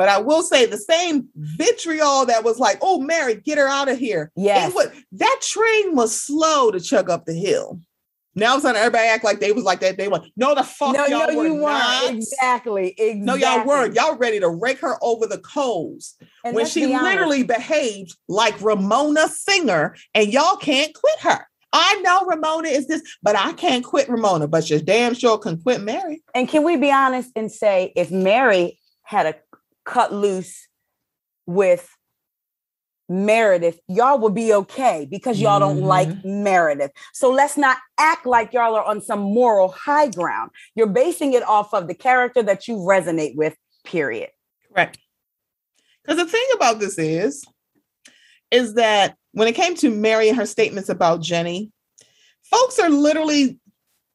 But I will say the same vitriol that was like, oh, Mary, get her out of here. Yes. That train was slow to chug up the hill. Now it's on everybody act like they was like that. They went, no, the fuck y'all were not. Exactly. No, y'all weren't. Y'all ready to rake her over the coals and when she literally behaved like Ramona Singer, and y'all can't quit her. I know Ramona is this, but I can't quit Ramona, but you damn sure can quit Mary. And can we be honest and say, if Mary had a cut loose with Meredith, y'all will be okay because y'all don't like Meredith. So let's not act like y'all are on some moral high ground. You're basing it off of the character that you resonate with, period. Right. Because the thing about this is that when it came to Mary and her statements about Jenny, folks are literally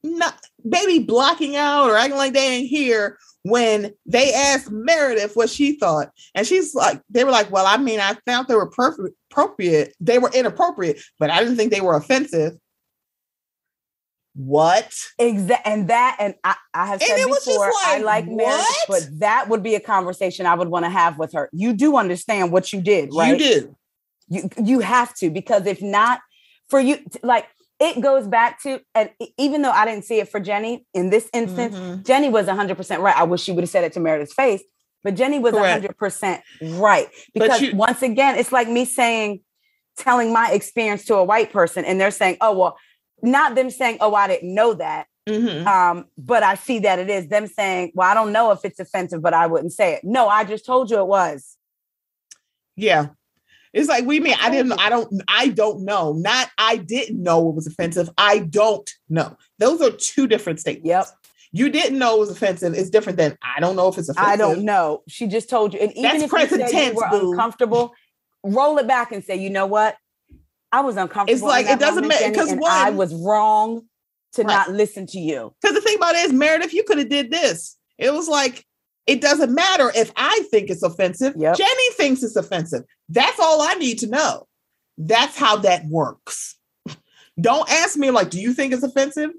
not maybe blocking out or acting like they ain't here when they asked Meredith what she thought. And she's like, they were like, well, I mean, I found they were appropriate. They were inappropriate, but I didn't think they were offensive. What? Exactly. And I have said before, I like Meredith, but that would be a conversation I would want to have with her. You do understand what you did, right? You do. You have to, because if not, for you, like, it goes back to, and even though I didn't see it for Jenny in this instance, Jenny was 100% right. I wish she would have said it to Meredith's face, but Jenny was 100% right. Because once again, it's like me telling my experience to a white person, and they're saying, oh, well, not them saying, oh, I didn't know that. But I see that it is. Them saying, well, I don't know if it's offensive, but I wouldn't say it. No, I just told you it was. Yeah. It's like, I don't know. Not, I didn't know it was offensive. I don't know. Those are two different statements. Yep. You didn't know it was offensive. It's different than, I don't know if it's offensive. I don't know. She just told you. And even if you say you were uncomfortable, roll it back and say, you know what? I was uncomfortable. It's like, it doesn't matter because I was wrong to not listen to you. Because the thing about it is, Meredith, you could have did this. It was like, it doesn't matter if I think it's offensive. Yep. Jenny thinks it's offensive. That's all I need to know. That's how that works. Don't ask me like, do you think it's offensive?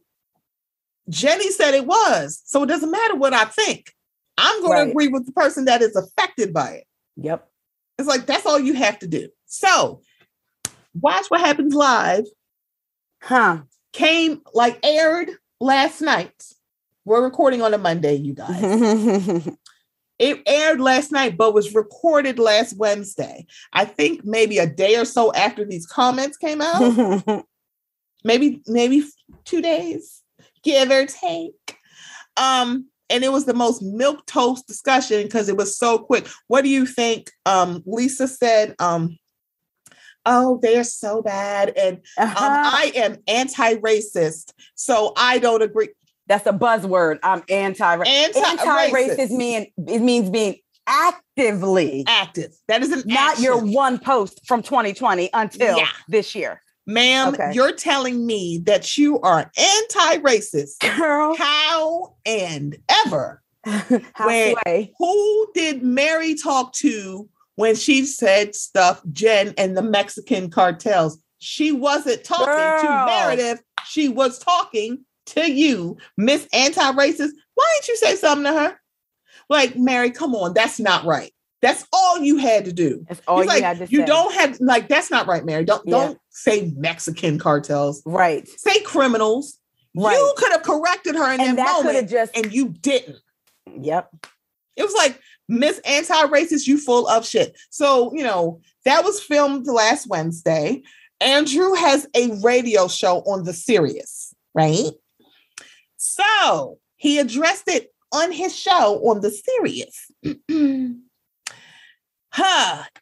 Jenny said it was. So it doesn't matter what I think. I'm going to agree with the person that is affected by it. Yep. It's like, that's all you have to do. So Watch What Happens Live aired last night. We're recording on a Monday, you guys. It aired last night, but was recorded last Wednesday. I think maybe a day or so after these comments came out. maybe 2 days, give or take. And it was the most milquetoast discussion because it was so quick. What do you think? Lisa said, oh, they're so bad. And I am anti-racist, so I don't agree. That's a buzzword. I'm anti-racist. Anti-racist means being actively active. That is not your one post from 2020 until this year. Ma'am, you're telling me that you are anti-racist. Girl. How and ever. Who did Mary talk to when she said stuff, Jen and the Mexican cartels? She wasn't talking to Meredith. She was talking to you, Miss Anti-Racist. Why didn't you say something to her? Like, Mary, come on, that's not right. That's all you had to do. That's all you had to say. You don't have, like, that's not right, Mary. Don't say Mexican cartels. Right. Say criminals. Right. You could have corrected her in that moment, and you didn't. Yep. It was like, Miss Anti-Racist, you full of shit. So, that was filmed last Wednesday. Andrew has a radio show on the Sirius, right? So he addressed it on his show on the Sirius.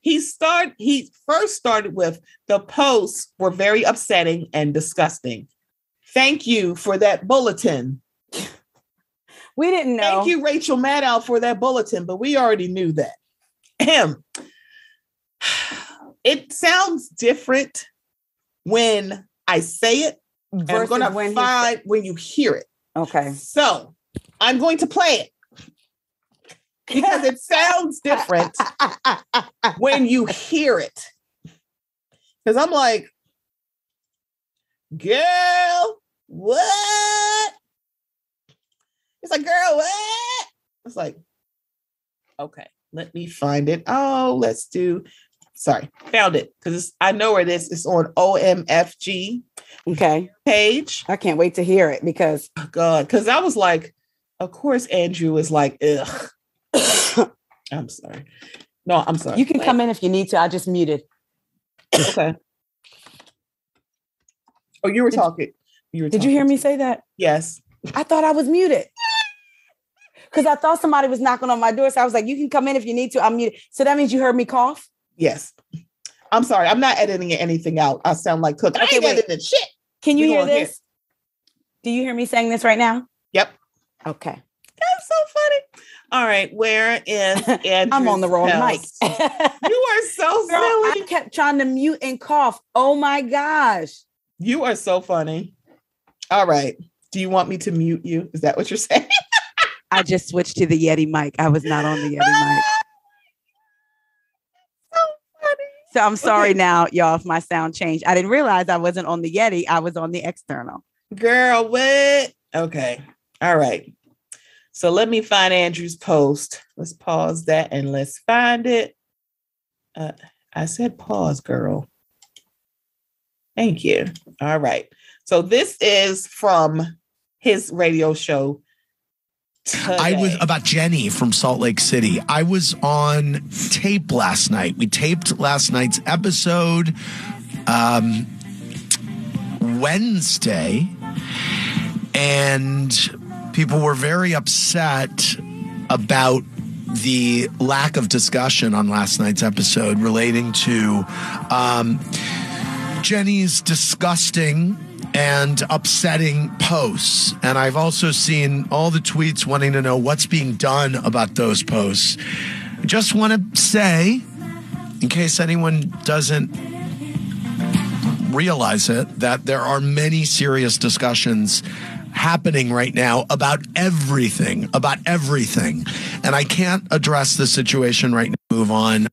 He first started with, the posts were very upsetting and disgusting. Thank you for that bulletin. We didn't know. Thank you, Rachel Maddow, for that bulletin, but we already knew that. It sounds different when I say it. I'm going to find when you hear it. Okay. So I'm going to play it because it sounds different when you hear it. Because I'm like, girl, what? It's like, girl, what? It's like, okay, Let me find it. Oh, found it because I know where it is. It's on OMFG. Okay. Page. I can't wait to hear it because God, because I was like, of course, Andrew is like, ugh. I'm sorry. No, I'm sorry. You can come in if you need to. I just muted. Okay. Oh, you were talking. Did you hear me say that? Yes. I thought I was muted. Because I thought somebody was knocking on my door. So I was like, you can come in if you need to. I'm muted. So that means you heard me cough? Yes. I'm sorry. I'm not editing anything out. I sound like Cook. I ain't editing shit. Can you hear this? Do you hear me saying this right now? Yep. Okay. That's so funny. All right. Where is Andrew's I'm on the wrong mic. You are so Girl, silly. I kept trying to mute and cough. Oh my gosh. You are so funny. All right. Do you want me to mute you? Is that what you're saying? I just switched to the Yeti mic. I was not on the Yeti mic. So funny. So I'm sorry now, y'all, if my sound changed. I didn't realize I wasn't on the Yeti. I was on the external. Girl, what? Okay. All right. So let me find Andrew's post. Let's pause that and let's find it. I said pause, girl. Thank you. All right. So this is from his radio show today. I was about Jenny from Salt Lake City. I was on tape last night. We taped last night's episode Wednesday, and people were very upset about the lack of discussion on last night's episode relating to Jenny's disgusting and upsetting posts. And I've also seen all the tweets wanting to know what's being done about those posts. I just want to say, in case anyone doesn't realize it, that there are many serious discussions happening right now about everything. And I can't address the situation right now. Move on.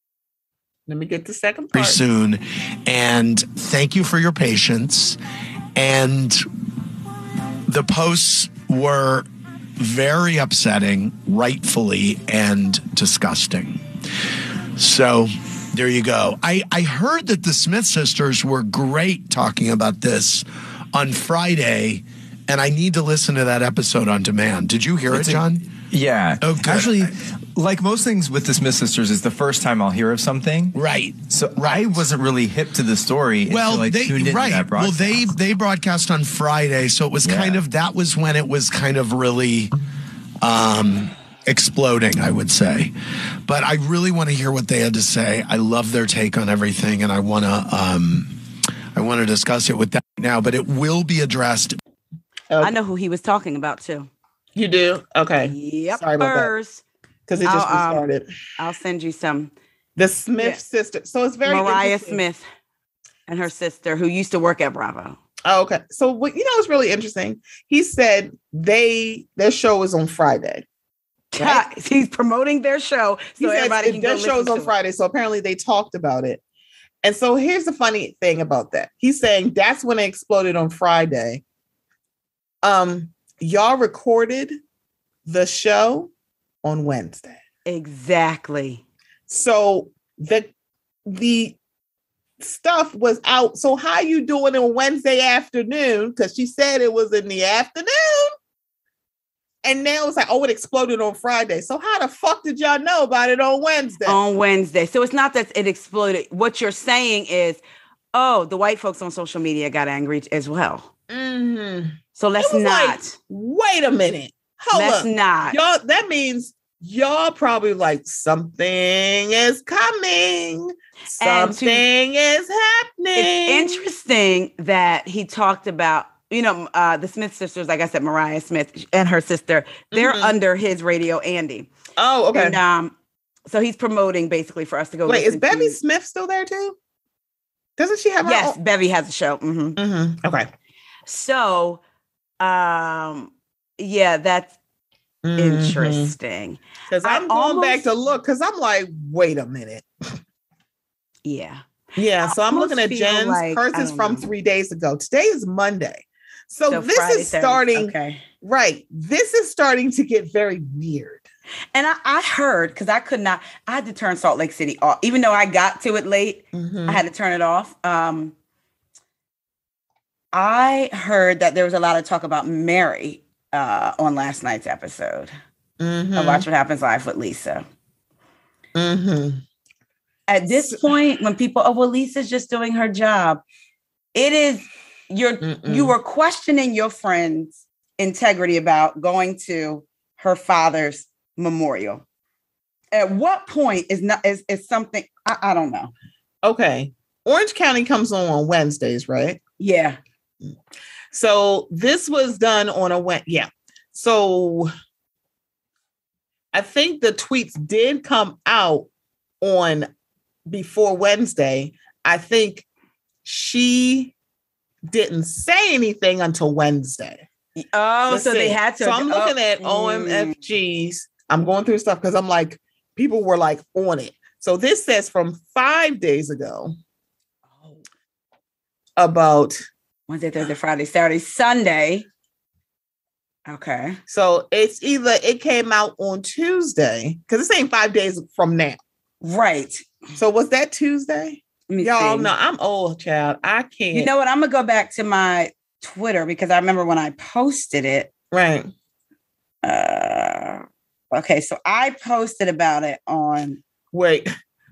Let me get the second part. Very soon. And thank you for your patience. And the posts were very upsetting, rightfully, and disgusting. So there you go. I heard that the Smith sisters were great talking about this on Friday, and I need to listen to that episode on demand. Did you hear it, John? Yeah. Oh, good. Actually, like most things with the Smith sisters, is the first time I'll hear of something. Right. So I wasn't really hip to the story until I tuned into that broadcast. Well, they broadcast on Friday, so it was kind of, that was when it was kind of really exploding, I would say. But I really want to hear what they had to say. I love their take on everything, and I want to discuss it with them now, but it will be addressed. I know who he was talking about too. You do? Okay. Yep. Sorry about that. Because it just restarted. I'll send you some. The Smith sister. So it's very Mariah Smith and her sister who used to work at Bravo. Oh, okay. So what it's really interesting. He said their show is on Friday. Right? He's promoting their show. So everybody can go listen to it. Their show's on Friday. So apparently they talked about it. And so here's the funny thing about that. He's saying that's when it exploded on Friday. Y'all recorded the show on Wednesday. Exactly. So the stuff was out. So how you doing on Wednesday afternoon? Because she said it was in the afternoon. And now it's like, oh, it exploded on Friday. So how the fuck did y'all know about it on Wednesday? On Wednesday. So it's not that it exploded. What you're saying is, oh, the white folks on social media got angry as well. Mm-hmm. So let's not. Wait a minute. Hold up. Let's not. Y'all, that means y'all probably like something is coming. Something is happening. It's interesting that he talked about, the Smith sisters, like I said, Mariah Smith and her sister, they're under his radio, Andy. Oh, okay. And so he's promoting basically for us to go. Wait, is Bevy Smith still there too? Doesn't she have her Yes, own? Bevy has a show. Mm-hmm. Mm-hmm. Okay. So, that's interesting. Because I'm going back to look, because I'm like, wait a minute. Yeah. Yeah. So I'm looking at Jen's. Hers is from 3 days ago. Today is Monday. So this Friday, is starting. Okay. Right. This is starting to get very weird. And I heard, because I had to turn Salt Lake City off. Even though I got to it late, I had to turn it off. I heard that there was a lot of talk about Mary on last night's episode of Watch What Happens Live with Lisa. At this point, when people, well, Lisa's just doing her job. It is, you were questioning your friend's integrity about going to her father's memorial. At what point is something, I don't know. Okay. Orange County comes on Wednesdays, right? Yeah. So this was done on a Wednesday. Yeah. So I think the tweets did come out on before Wednesday. I think she didn't say anything until Wednesday. Oh, so they had to. So I'm looking at OMFGs. I'm going through stuff because I'm like, people were like on it. So this says from 5 days ago about Wednesday, Thursday, Friday, Saturday, Sunday. Okay. So it's either it came out on Tuesday, because it's saying 5 days from now. Right. So was that Tuesday? Y'all know I'm old, child. I can't. You know what? I'm going to go back to my Twitter because I remember when I posted it. Right. Okay. So I posted about it on. Wait.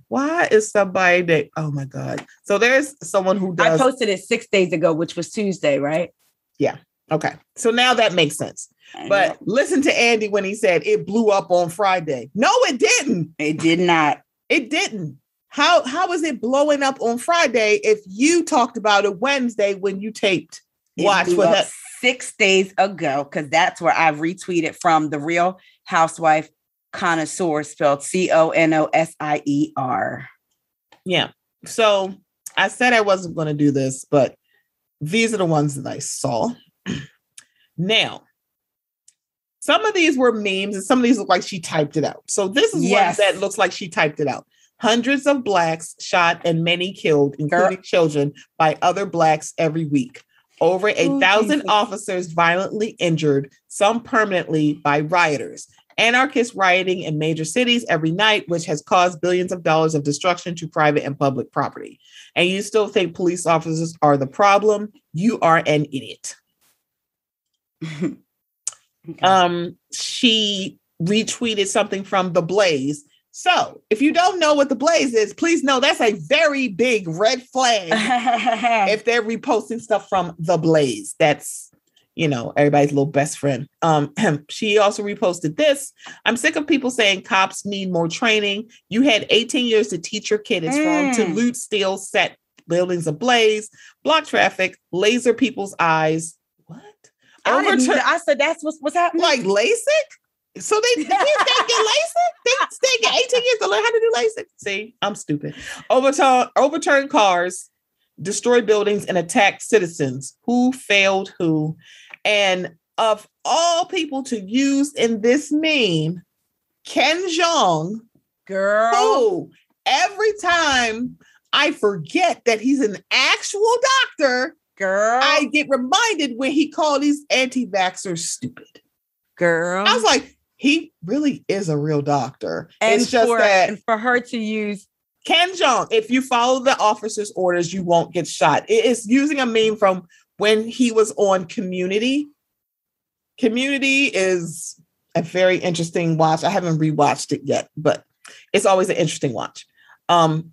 Why is somebody that, oh my God. So there's someone who does. I posted it 6 days ago, which was Tuesday, right? Yeah. Okay. So now that makes sense. But listen to Andy when he said it blew up on Friday. No, it didn't. It did not. It didn't. How is it blowing up on Friday if you talked about it Wednesday when you taped Watch What Happens 6 days ago? Because that's where I retweeted from The Real Housewife Connoisseur, spelled CONOSIER. Yeah. So I said I wasn't going to do this, but these are the ones that I saw. Now, some of these were memes and some of these look like she typed it out. So this is one that looks like she typed it out. Hundreds of Blacks shot and many killed, including children, by other Blacks every week. Over 1,000 officers violently injured, some permanently, by rioters. Anarchist rioting in major cities every night, which has caused billions of dollars of destruction to private and public property. And you still think police officers are the problem? You are an idiot. She retweeted something from The Blaze. So if you don't know what The Blaze is, please know that's a very big red flag if they're reposting stuff from The Blaze. That's, you know, everybody's little best friend. She also reposted this. I'm sick of people saying cops need more training. You had 18 years to teach your kid it's wrong to loot, steal, set buildings ablaze, block traffic, laser people's eyes. What? I said that's what's happening. Like LASIK? So they get LASIK? They get 18 years to learn how to do LASIK. See, I'm stupid. Overturn cars, destroy buildings, and attack citizens. Who failed who? And of all people to use in this meme, Ken Jeong, girl, who every time I forget that he's an actual doctor, girl, I get reminded when he called these anti-vaxxers stupid. Girl, I was like, he really is a real doctor. And it's just that, and for her to use Ken Jeong, if you follow the officer's orders, you won't get shot. It is using a meme from when he was on Community. Community is a very interesting watch. I haven't rewatched it yet, but it's always an interesting watch. Of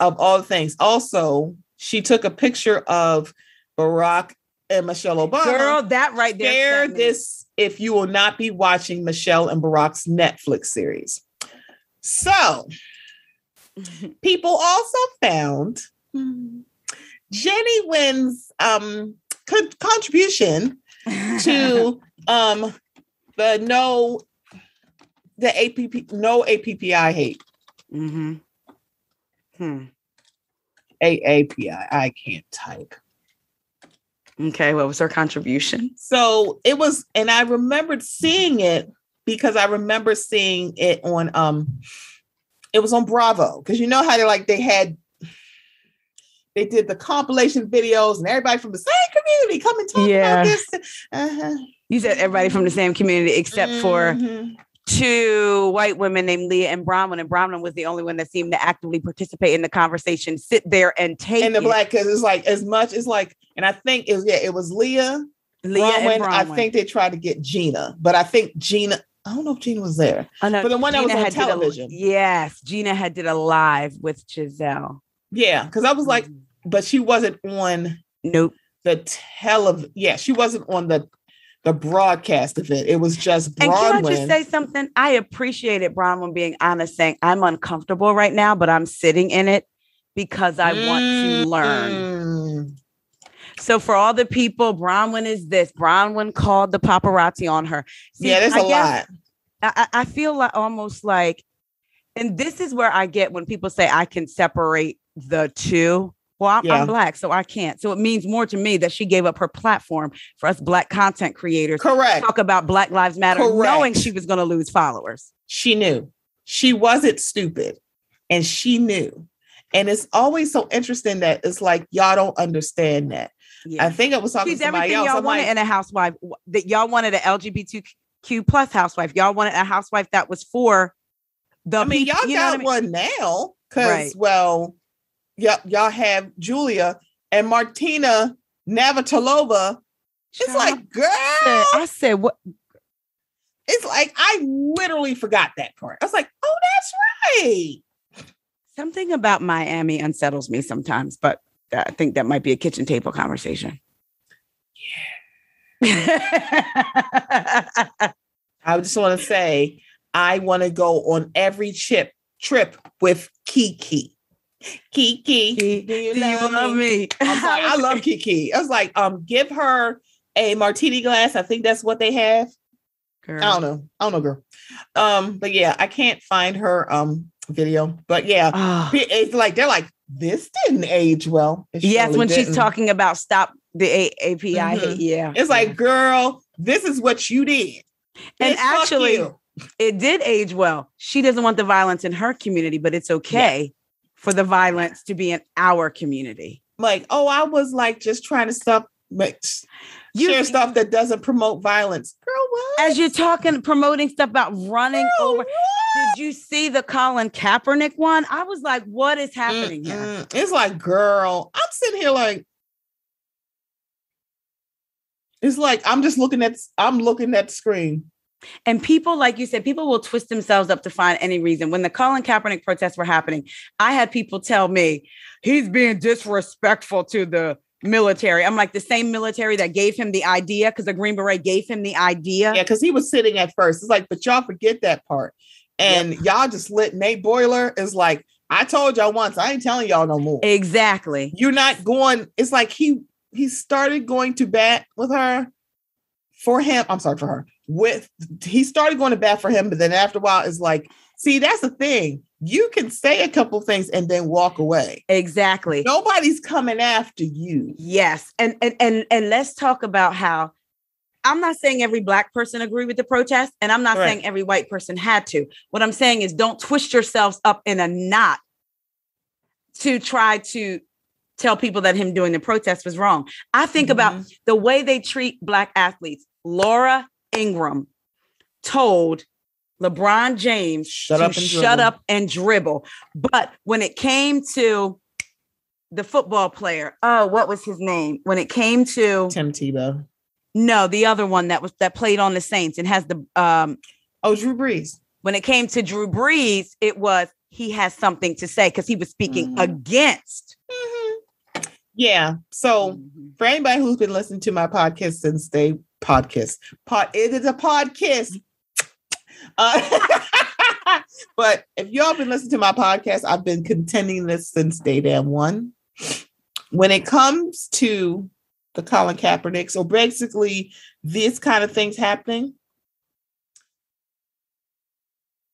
all the things. Also, she took a picture of Barack and Michelle Obama. Girl, that right there. Share this if you will not be watching Michelle and Barack's Netflix series. So, people also found Jenny Wynn's contribution to the no APPI hate. AAPI. I can't type. Okay, what was her contribution? So it was, and I remembered seeing it because I remember seeing it on it was on Bravo, because you know how they did the compilation videos and everybody from the same community come and talk about this. You said everybody from the same community except for two white women named Leah and Bronwyn, and Bronwyn was the only one that seemed to actively participate in the conversation, sit there and take and the black, because it's like as much as like, and I think it was Leah and Bronwyn. I think they tried to get Gina, but I think Gina, I don't know if Gina was there. Oh, no, but the one Gina that was on television. Yes, Gina had did a live with Giselle. Yeah, because I was like, but she wasn't on the television. Yeah, she wasn't on the broadcast of it. It was just Bronwyn. And can I just say something? I appreciated Bronwyn being honest, saying, I'm uncomfortable right now, but I'm sitting in it because I want to learn. So for all the people, Bronwyn is this. Bronwyn called the paparazzi on her. See, yeah, there's a lot. I feel like almost like, and this is where I get when people say I can separate the two. Well, I'm Black, so I can't. So it means more to me that she gave up her platform for us Black content creators. Correct. To talk about Black Lives Matter, knowing she was going to lose followers. She knew. She wasn't stupid, and she knew. And it's always so interesting that it's like, y'all don't understand that. Yeah. I think I was talking to somebody else. Y'all wanted in a housewife, that y'all wanted an LGBTQ plus housewife. Y'all wanted a housewife that was for the y'all got one now because, y'all have Julia and Martina Navratilova. It's like, girl. I said, what? It's like, I literally forgot that part. I was like, oh, that's right. Something about Miami unsettles me sometimes, but I think that might be a kitchen table conversation. Yeah. I just want to say, I want to go on every trip with Kiki. Kiki, do you love me? I'm sorry, I love Kiki. I was like, give her a martini glass. I think that's what they have. Girl. I don't know, girl. But yeah, I can't find her video. But yeah, it's like they're like, this didn't age well. Yes, when she's talking about stop the API. Mm-hmm. Yeah, it's like, girl, this is what you did. And actually, it did age well. She doesn't want the violence in her community, but it's okay for the violence to be in our community. Like, I was like just trying to share stuff that doesn't promote violence. Girl, what? As you're promoting stuff about running over. What? Did you see the Colin Kaepernick one? I was like, what is happening here? It's like, girl, I'm sitting here like, it's like, I'm looking at the screen. And people, like you said, people will twist themselves up to find any reason. When the Colin Kaepernick protests were happening, I had people tell me he's being disrespectful to the military. I'm like, the same military that gave him the idea, because the Green Beret gave him the idea. Yeah, because he was sitting at first. It's like, but y'all forget that part. And y'all just lit Nate Boiler is like, I told y'all once, I ain't telling y'all no more. Exactly. You're not going. It's like he started going to bat with her for him. I'm sorry for her. He started going to bat for him, but then after a while, it's like, see, that's the thing. You can say a couple things and then walk away. Exactly. Nobody's coming after you. Yes. And let's talk about how I'm not saying every Black person agreed with the protest, and I'm not saying every white person had to. What I'm saying is, don't twist yourselves up in a knot to try to tell people that him doing the protest was wrong. I think about the way they treat Black athletes. Laura Ingraham told LeBron James shut up and dribble. But when it came to the football player, what was his name? When it came to Tim Tebow. No, the other one that played on the Saints and has the Drew Brees. When it came to Drew Brees, it was he has something to say because he was speaking against. Mm-hmm. Yeah. So for anybody who's been listening to my podcast since it is a podcast. But if y'all been listening to my podcast, I've been contending this since day damn one. When it comes to the Colin Kaepernick, so basically this kind of things happening,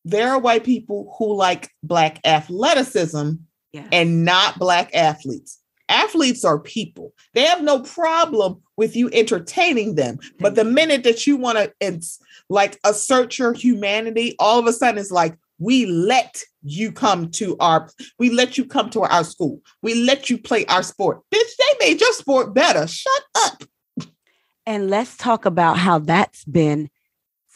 there are white people who like Black athleticism and not Black athletes. Athletes are people. They have no problem with you entertaining them. But the minute that you want to assert your humanity, all of a sudden it's like, we let you come to our school. We let you play our sport. Bitch, they made your sport better. Shut up. And let's talk about how that's been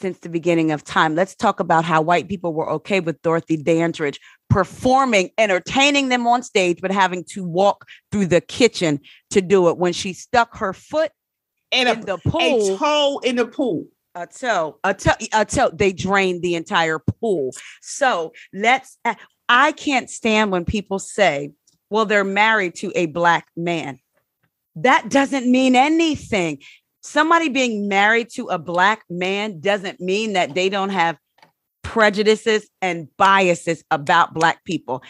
since the beginning of time. Let's talk about how white people were okay with Dorothy Dandridge performing, entertaining them on stage, but having to walk through the kitchen to do it when she stuck her foot in the pool. A toe in the pool. A toe. They drained the entire pool. So I can't stand when people say, well, they're married to a Black man. That doesn't mean anything. Somebody being married to a Black man doesn't mean that they don't have prejudices and biases about Black people,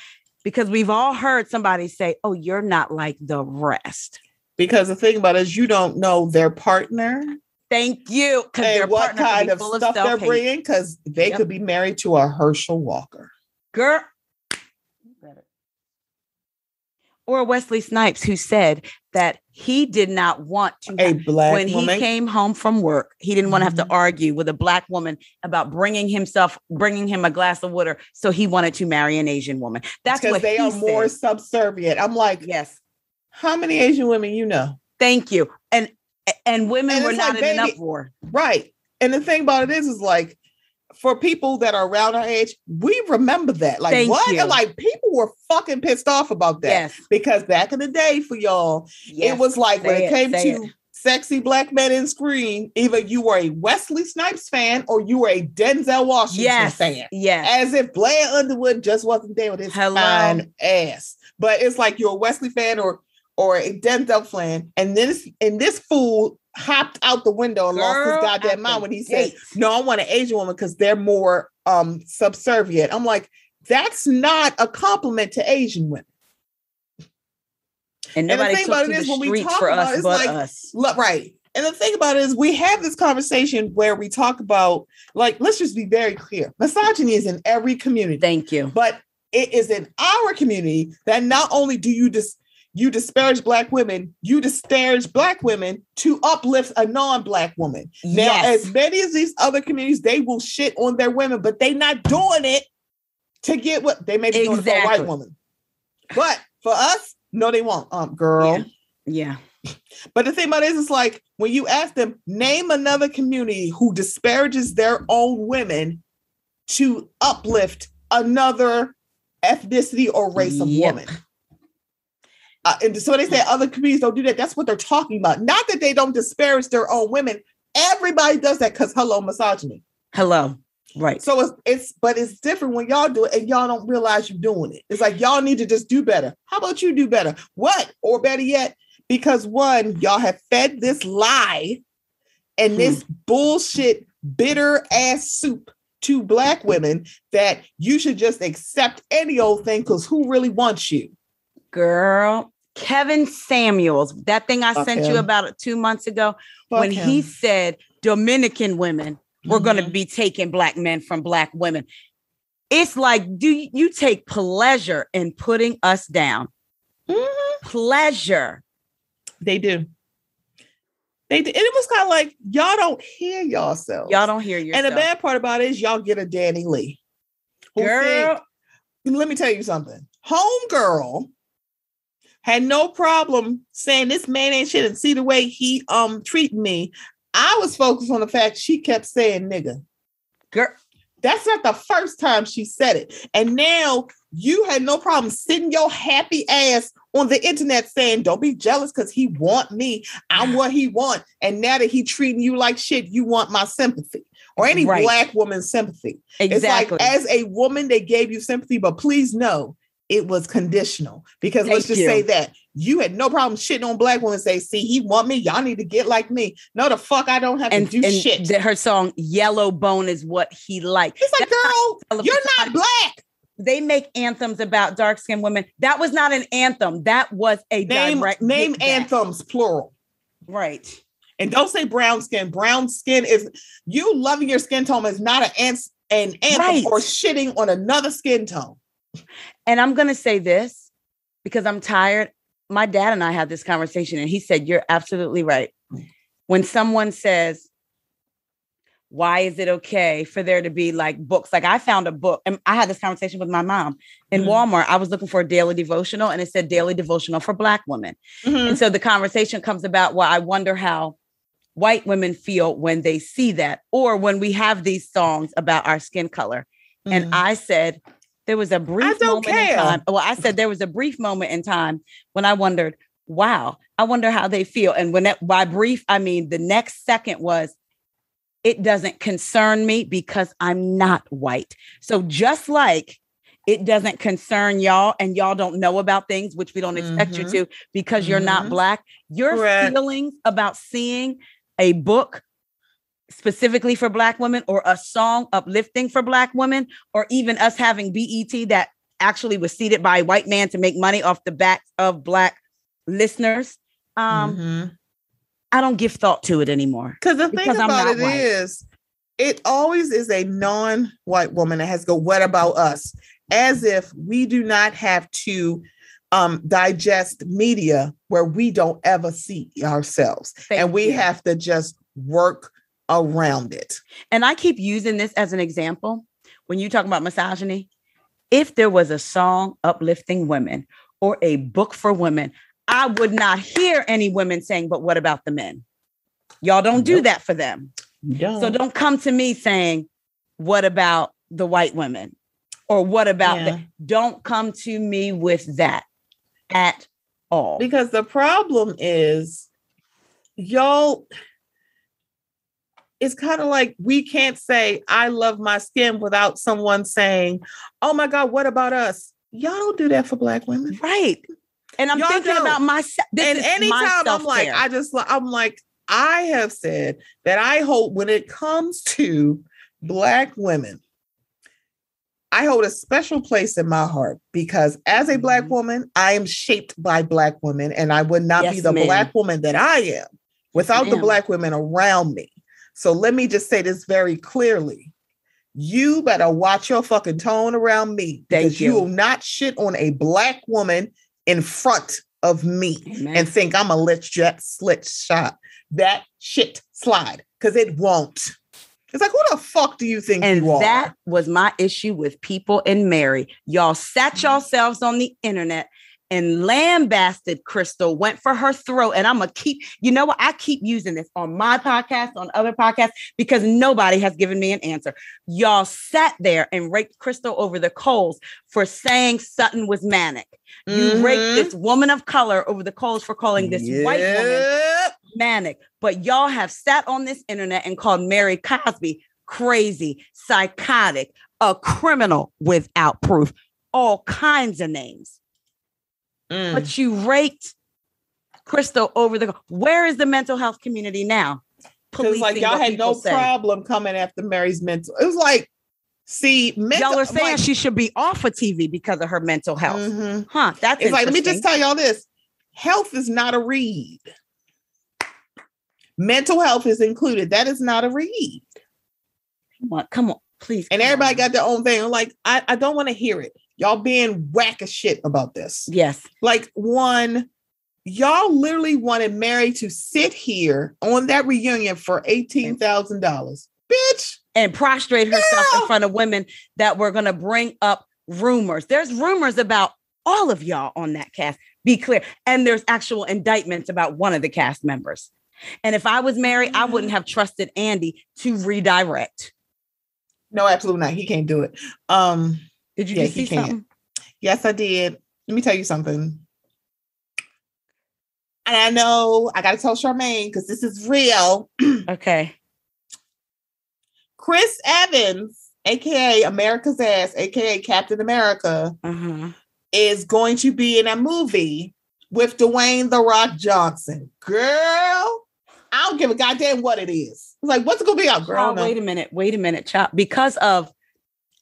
because we've all heard somebody say, oh, you're not like the rest. Because the thing about it is you don't know their partner. Thank you. And what kind of stuff they're bringing, because they could be married to a Herschel Walker. Girl. Or Wesley Snipes, who said that he did not want to a Black when woman. He came home from work. He didn't want to have to argue with a Black woman about bringing him a glass of water. So he wanted to marry an Asian woman. That's because they are more subservient. I'm like, yes. How many Asian women you know? Thank you. And women were not in an uproar. Right. And the thing about it is like, for people that are around our age, we remember that. Like, Thank what? You. And like, people were fucking pissed off about that. Yes. Because back in the day for y'all, it was like when it came to sexy Black men in screen, either you were a Wesley Snipes fan or you were a Denzel Washington fan. Yes. As if Blair Underwood just wasn't there with his fine ass. But it's like you're a Wesley fan or a Denzel fan. And this fool hopped out the window and lost his goddamn mind when he said, no, I want an Asian woman because they're more subservient. I'm like, that's not a compliment to Asian women. And nobody the thing about it is when we talk about it, it's like, us. Right. And the thing about it is we have this conversation where we talk about, like, let's just be very clear. Misogyny is in every community. Thank you. But it is in our community that not only do you disparage Black women, you disparage Black women to uplift a non-Black woman. Now, as many as these other communities, they will shit on their women, but they not doing it to get what they may be doing for a white woman. But for us, no, they won't. Girl. Yeah. But the thing about it is, it's like when you ask them, name another community who disparages their own women to uplift another ethnicity or race of woman. And so they say other communities don't do that. That's what they're talking about. Not that they don't disparage their own women. Everybody does that because misogyny. Hello. Right. So it's different when y'all do it and y'all don't realize you're doing it. It's like y'all need to just do better. How about you do better? What? Or better yet, because one, y'all have fed this lie and this bullshit bitter ass soup to Black women that you should just accept any old thing because who really wants you? Girl, Kevin Samuels, that thing I sent you about 2 months ago, when he said Dominican women were going to be taking Black men from Black women. It's like, do you take pleasure in putting us down? Pleasure. They do. They do. And it was kind of like, y'all don't hear yourselves. Y'all don't hear yourself. And the bad part about it is y'all get a Danny Lee. Girl. Let me tell you something. Homegirl had no problem saying this man ain't shit and see the way he treated me. I was focused on the fact she kept saying nigga. Girl. That's not the first time she said it. And now you had no problem sitting your happy ass on the internet saying, don't be jealous because he want me. I'm what he want. And now that he treating you like shit, you want my sympathy or any Black woman's sympathy. Exactly. It's like as a woman, they gave you sympathy, but please know it was conditional because let's just say that you had no problem shitting on Black women. Say, see, he want me. Y'all need to get like me. No, the fuck, I don't have to do shit. Her song "Yellow Bone" is what he liked. It's like, girl, you're not Black. They make anthems about dark skinned women. That was not an anthem. That was a direct name anthems, plural. Right. And don't say brown skin. Brown skin is you loving your skin tone is not an anthem or shitting on another skin tone. And I'm going to say this because I'm tired. My dad and I had this conversation and he said, you're absolutely right. When someone says, why is it okay for there to be like books? Like I found a book and I had this conversation with my mom in Walmart. I was looking for a daily devotional and it said daily devotional for Black women. And so the conversation comes about, well, I wonder how white women feel when they see that, or when we have these songs about our skin color. And I said, there was a brief moment in time. Well, I said there was a brief moment in time when I wondered, wow, I wonder how they feel. And by brief, I mean, the next second was, it doesn't concern me because I'm not white. So just like it doesn't concern y'all and y'all don't know about things, which we don't expect you to because you're not Black, your feelings about seeing a book specifically for Black women or a song uplifting for Black women, or even us having BET that actually was seeded by a white man to make money off the backs of Black listeners. I don't give thought to it anymore. Because the thing about it is, it always is a non-white woman that has to go, what about us? As if we do not have to digest media where we don't ever see ourselves. And we have to just work around it. And I keep using this as an example. When you talk about misogyny, if there was a song uplifting women or a book for women, I would not hear any women saying, but what about the men? Y'all don't do that for them. So don't come to me saying, what about the white women? Or what about don't come to me with that at all. Because the problem is, y'all, it's kind of like we can't say, I love my skin without someone saying, oh my God, what about us? Y'all don't do that for Black women. Right. And I'm thinking about myself. And anytime I'm like, I have said that I hope when it comes to Black women, I hold a special place in my heart because as a Black woman, I am shaped by Black women, and I would not be the Black woman that I am without the Black women around me. So let me just say this very clearly. You better watch your fucking tone around me because you will not shit on a Black woman in front of me and think I'm a slit shot. That shit slide, because it won't. It's like, who the fuck do you think you are? And that was my issue with People and Mary. Y'all sat yourselves on the internet and lambasted Crystal, went for her throat. And I'm going to keep, you know what? I keep using this on my podcast, on other podcasts, because nobody has given me an answer. Y'all sat there and raked Crystal over the coals for saying Sutton was manic. You raked this woman of color over the coals for calling this white woman manic. But y'all have sat on this internet and called Mary Cosby crazy, psychotic, a criminal without proof, all kinds of names. But you raked Crystal over the... Where is the mental health community now? Because like y'all had no problem coming after Mary's mental. It was like, see, y'all are saying she should be off of TV because of her mental health. That's it's like, let me just tell y'all this. Health is not a read. Mental health is included. That is not a read. Come on, please. And everybody got their own thing. I'm like, I don't want to hear it. Y'all being whack as shit about this. Yes. Like, one, y'all literally wanted Mary to sit here on that reunion for $18,000. Bitch. And prostrate herself in front of women that were going to bring up rumors. There's rumors about all of y'all on that cast. Be clear. And there's actual indictments about one of the cast members. And if I was Mary, I wouldn't have trusted Andy to redirect. No, absolutely not. He can't do it. Did you just see something? Yes, I did. Let me tell you something. And I know I got to tell Charmaine because this is real. Okay. Chris Evans, aka America's Ass, aka Captain America, is going to be in a movie with Dwayne "The Rock" Johnson. Girl, I don't give a goddamn what it is. It's like, what's it gonna be out, girl? Wait a minute, Chop. Because of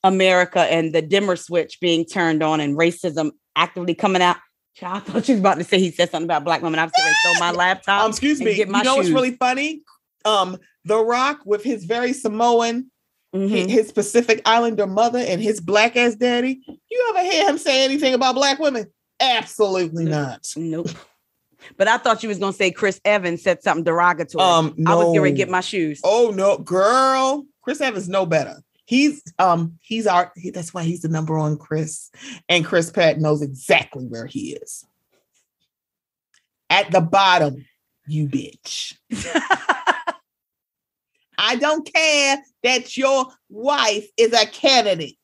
America and the dimmer switch being turned on and racism actively coming out. I thought you was about to say he said something about Black women. I was going to throw my laptop. Excuse me. You know what's really funny? The Rock with his very Samoan, his Pacific Islander mother and his Black ass daddy. You ever hear him say anything about Black women? Absolutely not. Nope. But I thought you was going to say Chris Evans said something derogatory. No. I was going to get my shoes. Oh, no, girl. Chris Evans know better. That's why he's the number one Chris. And Chris Pratt knows exactly where he is. At the bottom, you bitch. I don't care that your wife is a Kennedy.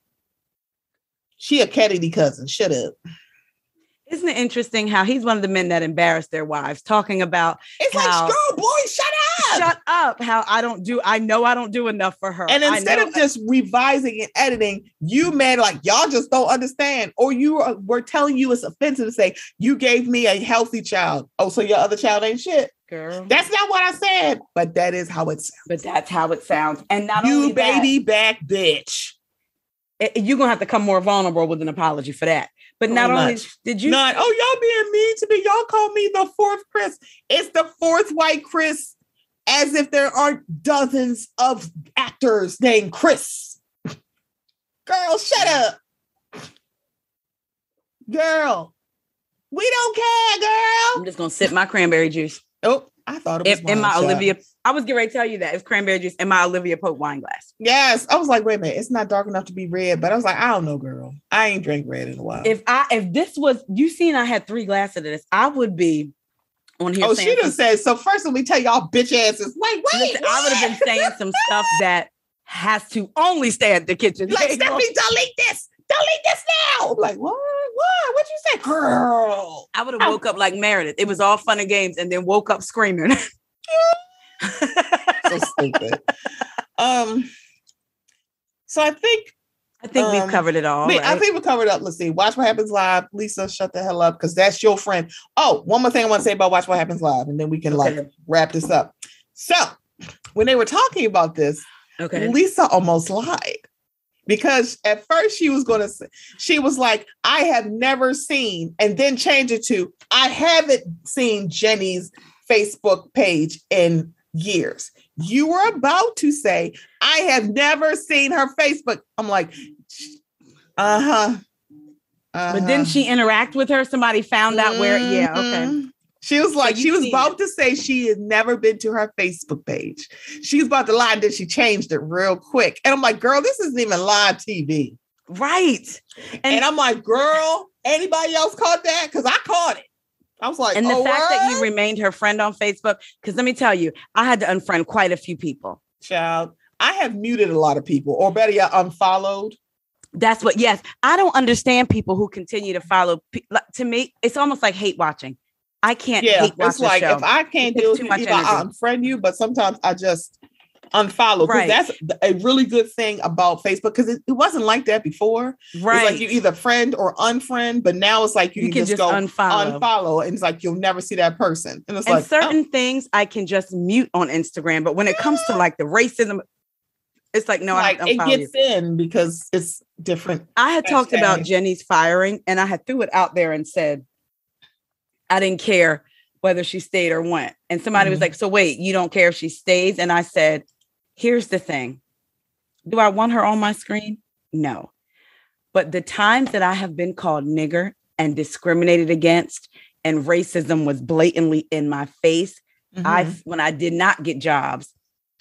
She a Kennedy cousin. Shut up. Isn't it interesting how he's one of the men that embarrass their wives, talking about it's how, like, girl, boy, shut up. How I know I don't do enough for her. And instead of just revising and editing, you mad like y'all just don't understand, or we're telling you it's offensive to say you gave me a healthy child. Oh, so your other child ain't shit. Girl. That's not what I said, but that is how it sounds. But that's how it sounds. And not you only baby back bitch. You're gonna have to come more vulnerable with an apology for that. But not only did you y'all being mean to me, y'all call me the fourth Chris. It's the fourth white Chris, as if there aren't dozens of actors named Chris. Girl, shut up. Girl, we don't care, girl. I'm just gonna sip my cranberry juice. Oh, I thought it was in my Olivia. I was getting ready to tell you that it's cranberry juice in my Olivia Pope wine glass. Yes, I was like, wait a minute, it's not dark enough to be red, but I was like, I don't know, girl. I ain't drank red in a while. If this was you seen, I had 3 glasses of this, I would be on here. Oh, she done said. So first, let me tell y'all, bitch asses. Wait, listen, I would have been saying some stuff that has to only stay at the kitchen. Like, Stephanie, delete this now. I'm like, what? What'd you say, girl? I would have woke up like Meredith. It was all fun and games, and then woke up screaming. So stupid. So I think we've covered it all. Right? I think we covered up. Let's see. Watch What Happens Live. Lisa, shut the hell up, because that's your friend. Oh, one more thing I want to say about Watch What Happens Live, and then we can wrap this up. So when they were talking about this, Lisa almost lied. Because at first she was like, I have never seen, and then change it to, I haven't seen Jenny's Facebook page in years. You were about to say, I have never seen her Facebook. I'm like, But didn't she interact with her? Somebody found out where, okay. She was like, she was about to say she had never been to her Facebook page. She was about to lie, and then she changed it real quick. And I'm like, girl, this isn't even live TV. Right. And I'm like, girl, anybody else caught that? Because I caught it. I was like, and the fact that you remained her friend on Facebook, because let me tell you, I had to unfriend quite a few people. Child, I have muted a lot of people, or better yet, unfollowed. That's what, yes. I don't understand people who continue to follow. To me, it's almost like hate watching. I can't hate watch it's like, show. if I can't do it, either I unfriend you, but sometimes I just unfollow. Right. That's a really good thing about Facebook, because it wasn't like that before. Right. It's like you either friend or unfriend, but now it's like you can just go unfollow, and it's like you'll never see that person. And it's like certain things I can just mute on Instagram, but when it comes to like the racism, it's like, no, like it gets in because it's different. I had talked about Jenny's firing, and I had threw it out there and said, I didn't care whether she stayed or went. And somebody was like, so wait, you don't care if she stays? And I said, here's the thing. Do I want her on my screen? No. But the times that I have been called nigger and discriminated against, and racism was blatantly in my face, when I did not get jobs,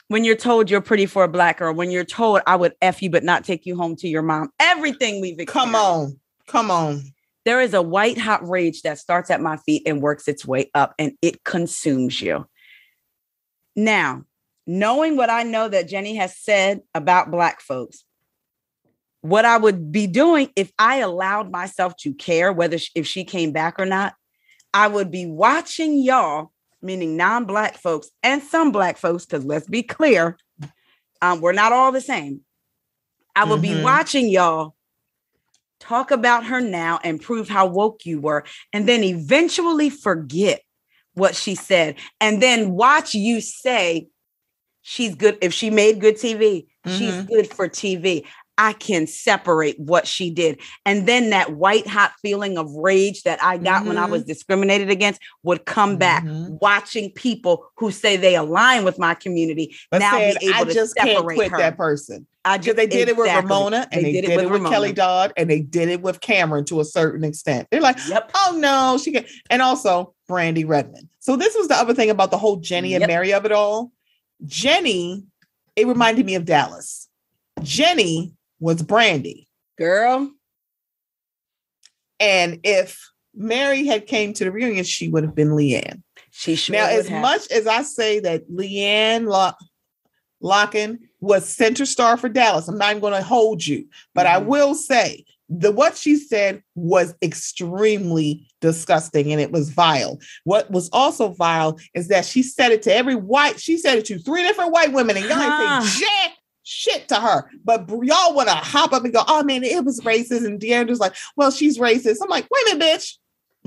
when you're told you're pretty for a Black girl, when you're told I would F you but not take you home to your mom, everything we've experienced. Come on. There is a white hot rage that starts at my feet and works its way up, and it consumes you. Now, knowing what I know that Jenny has said about Black folks, what I would be doing if I allowed myself to care whether if she came back or not, I would be watching y'all, meaning non-Black folks and some Black folks, because let's be clear, we're not all the same. I would be watching y'all talk about her now and prove how woke you were, and then eventually forget what she said, and then watch you say she's good. If she made good TV, she's good for TV. I can separate what she did. And then that white hot feeling of rage that I got when I was discriminated against would come back, watching people who say they align with my community but now be able to just separate can't quit her. That person. Because they did it with Ramona, and they did it with Kelly Dodd, and they did it with Cameron to a certain extent. They're like, oh no, she can. And also Brandy Redmond. So this was the other thing about the whole Jenny and Mary of it all. Jenny, it reminded me of Dallas. Jenny was Brandy. Girl. And if Mary had came to the reunion, she would have been Leanne. She sure now, would as have. Much as I say that Leanne Locken was center star for Dallas. I'm not even going to hold you, but I will say what she said was extremely disgusting and it was vile. What was also vile is that she said it to she said it to 3 different white women and y'all ain't say jack shit to her. But y'all want to hop up and go, oh man, it was racist. And Deandra's like, well, she's racist. I'm like, wait a minute, bitch.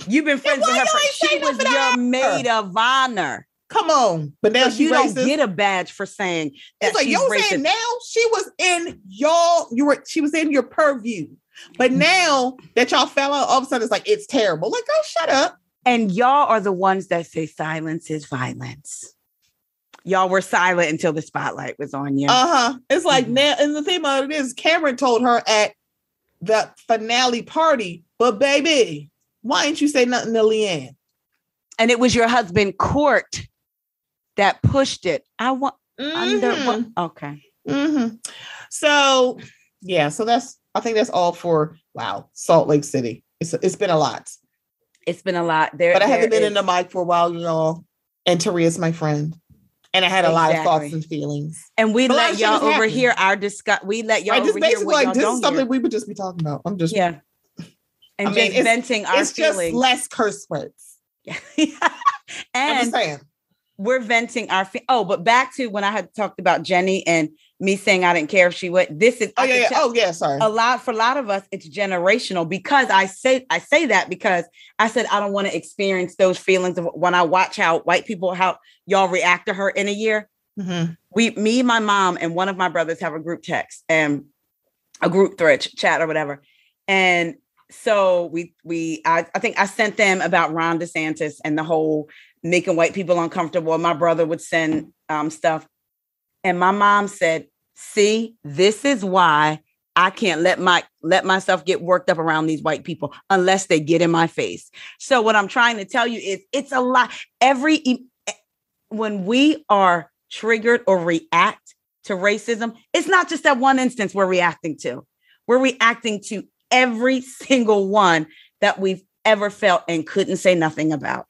You've been friends with her. She was your maid of honor. Come on. But now you don't get a badge for saying that. It's like, she's you're racist. saying now she was in she was in your purview. But now that y'all fell out, all of a sudden it's like, it's terrible. Like, oh, shut up. And y'all are the ones that say silence is violence. Y'all were silent until the spotlight was on you. It's like now, and the thing about it is, Cameron told her at the finale party, but baby, why didn't you say nothing to Leanne? And it was your husband, Court, that pushed it. I want okay. So yeah, so I think that's all for Salt Lake City. It's been a lot. It's been a lot. But I haven't been in the mic for a while, y'all. And Taria's my friend. And I had a lot of thoughts and feelings. And we let y'all overhear our discuss. We let y'all overhear what y'all this don't is something hear. we would just be talking about. I'm just And venting our feelings. It's just less curse words. And I'm just saying. We're venting our but back to when I had talked about Jenny and me saying I didn't care if she went. This is sorry. For a lot of us, it's generational because I say that because I said I don't want to experience those feelings of when I watch how y'all react to her in a year. Me, my mom, and one of my brothers have a group text and a group thread chat or whatever. And so I think I sent them about Ron DeSantis and the whole making white people uncomfortable. My brother would send stuff. And my mom said, see, this is why I can't let myself get worked up around these white people unless they get in my face. So what I'm trying to tell you is it's a lot. When we are triggered or react to racism, it's not just that one instance we're reacting to. We're reacting to every single one that we've ever felt and couldn't say nothing about.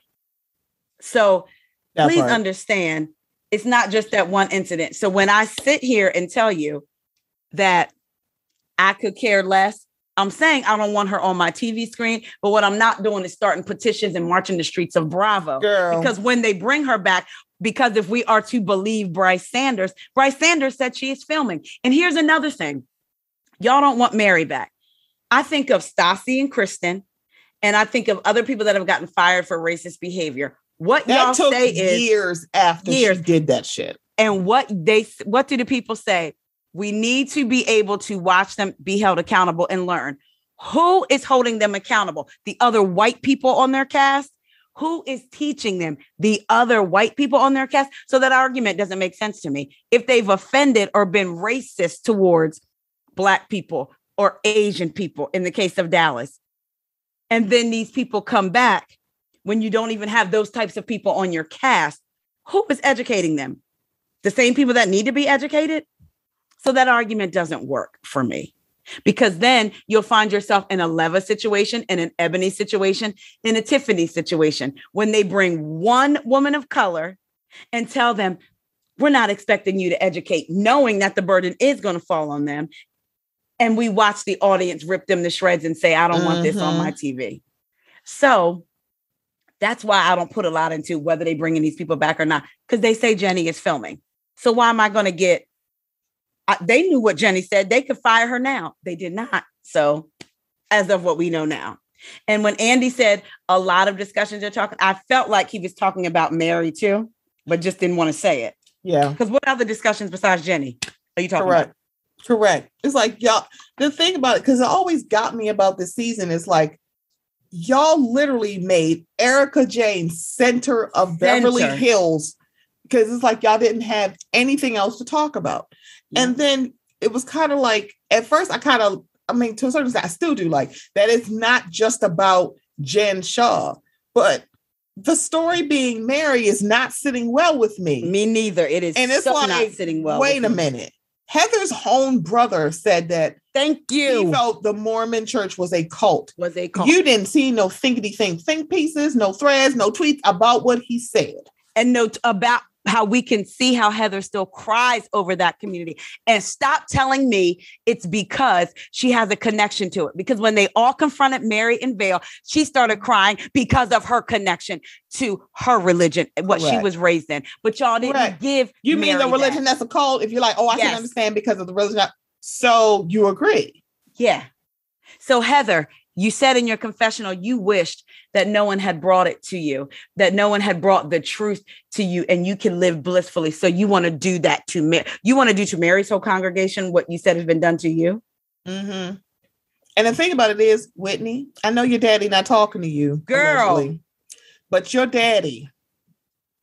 So please understand, it's not just that one incident. So when I sit here and tell you that I could care less, I'm saying I don't want her on my TV screen, but what I'm not doing is starting petitions and marching the streets of Bravo. Girl. Because when they bring her back, because if we are to believe Bryce Sanders said she is filming. And here's another thing. Y'all don't want Mary back. I think of Stassi and Kristen, and I think of other people that have gotten fired for racist behavior. What that y'all took say is years after she did that shit. And what do the people say? We need to be able to watch them be held accountable and learn. Who is holding them accountable? The other white people on their cast? Who is teaching them? The other white people on their cast? So that argument doesn't make sense to me. If they've offended or been racist towards Black people or Asian people, in the case of Dallas, and then these people come back, when you don't even have those types of people on your cast, who is educating them? The same people that need to be educated? So that argument doesn't work for me, because then you'll find yourself in a Leva situation, in an Ebony situation, in a Tiffany situation, when they bring one woman of color and tell them, we're not expecting you to educate, knowing that the burden is going to fall on them. And we watch the audience rip them to shreds and say, I don't want this on my TV. So that's why I don't put a lot into whether they bringing these people back or not, because they say Jenny is filming. So why am I going to get, they knew what Jenny said. They could fire her now. They did not. So as of what we know now. And when Andy said a lot of discussions are talking, I felt like he was talking about Mary too, but just didn't want to say it. Yeah. Because what other discussions besides Jenny are you talking about? Correct. It's like, y'all, the thing about it, because it always got me about this season is like, y'all literally made Erica Jane center of Beverly Hills, because it's like y'all didn't have anything else to talk about. Yeah. And then it was kind of like, at first to a certain extent, I still do like that. It's not just about Jen Shaw, but the story being Mary is not sitting well with me. Me neither. It is, and it's so like, not sitting well. Wait a minute. Heather's own brother said that. Thank you. He felt the Mormon church was a cult. You didn't see no think pieces, no threads, no tweets about what he said. And no about how we can see how Heather still cries over that community. And stop telling me it's because she has a connection to it. Because when they all confronted Mary in Vale, she started crying because of her connection to her religion, what she was raised in. But y'all didn't give You Mary mean the religion that's a cult? If you're like, oh, I can understand because of the religion. So you agree? Yeah. So Heather, you said in your confessional, you wished that no one had brought it to you, that no one had brought the truth to you, and you can live blissfully. So you want to do that to Mary. You want to do to Mary's whole congregation what you said has been done to you. Mm-hmm. And the thing about it is, Whitney, I know your daddy not talking to you, girl, allegedly, but your daddy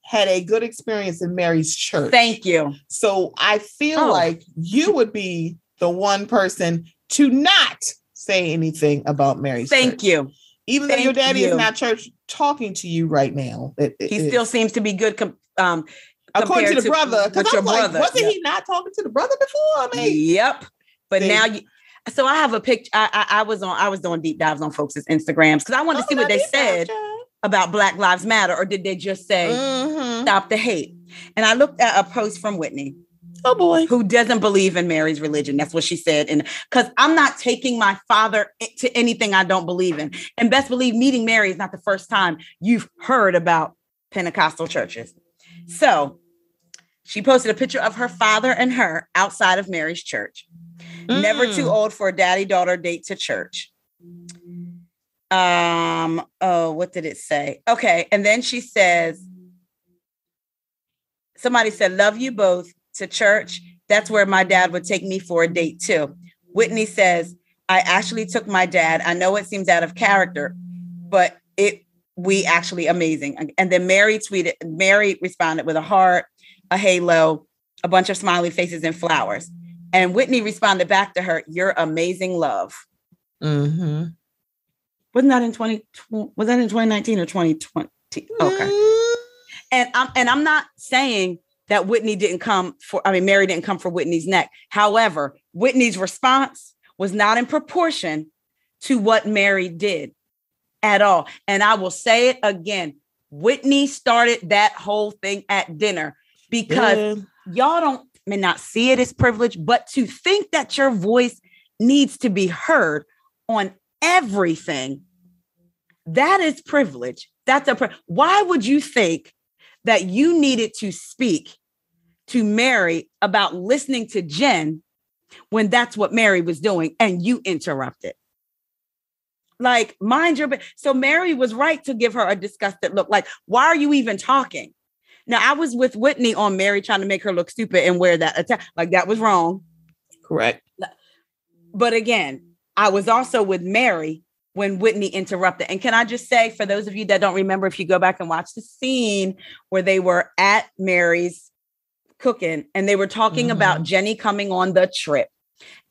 had a good experience in Mary's church. Thank you. So I feel like you would be the one person to not say anything about Mary's church. Thank you. Even though your daddy is not church talking to you right now. He still seems to be good. According to the brother. Because I was like, wasn't he not talking to the brother before? I mean, yep. But now so I have a picture. I was doing deep dives on folks' Instagrams because I wanted to see what they said about Black Lives Matter, or did they just say stop the hate? And I looked at a post from Whitney. Oh boy. Who doesn't believe in Mary's religion. That's what she said. And because I'm not taking my father to anything I don't believe in. And best believe meeting Mary is not the first time you've heard about Pentecostal churches. So she posted a picture of her father and her outside of Mary's church. Never too old for a daddy-daughter date to church. What did it say? Okay. And then she says, somebody said, love you both. To church, that's where my dad would take me for a date too. Whitney says, I actually took my dad. I know it seems out of character, but we actually amazing. And then Mary responded with a heart, a halo, a bunch of smiley faces and flowers. And Whitney responded back to her, you're amazing, love. Mm-hmm. Wasn't that in 2019 or 2020? Okay. And I'm not saying that Mary didn't come for Whitney's neck. However, Whitney's response was not in proportion to what Mary did at all. And I will say it again. Whitney started that whole thing at dinner because y'all may not see it as privilege, but to think that your voice needs to be heard on everything, that is privilege. Why would you think that you needed to speak to Mary about listening to Jen when that's what Mary was doing and you interrupted? Like, mind your business. So Mary was right to give her a disgusted look. Like, why are you even talking? Now, I was with Whitney on Mary trying to make her look stupid and wear that attack. Like, that was wrong. Correct. But again, I was also with Mary when Whitney interrupted. And can I just say, for those of you that don't remember, if you go back and watch the scene where they were at Mary's cooking and they were talking about Jenny coming on the trip.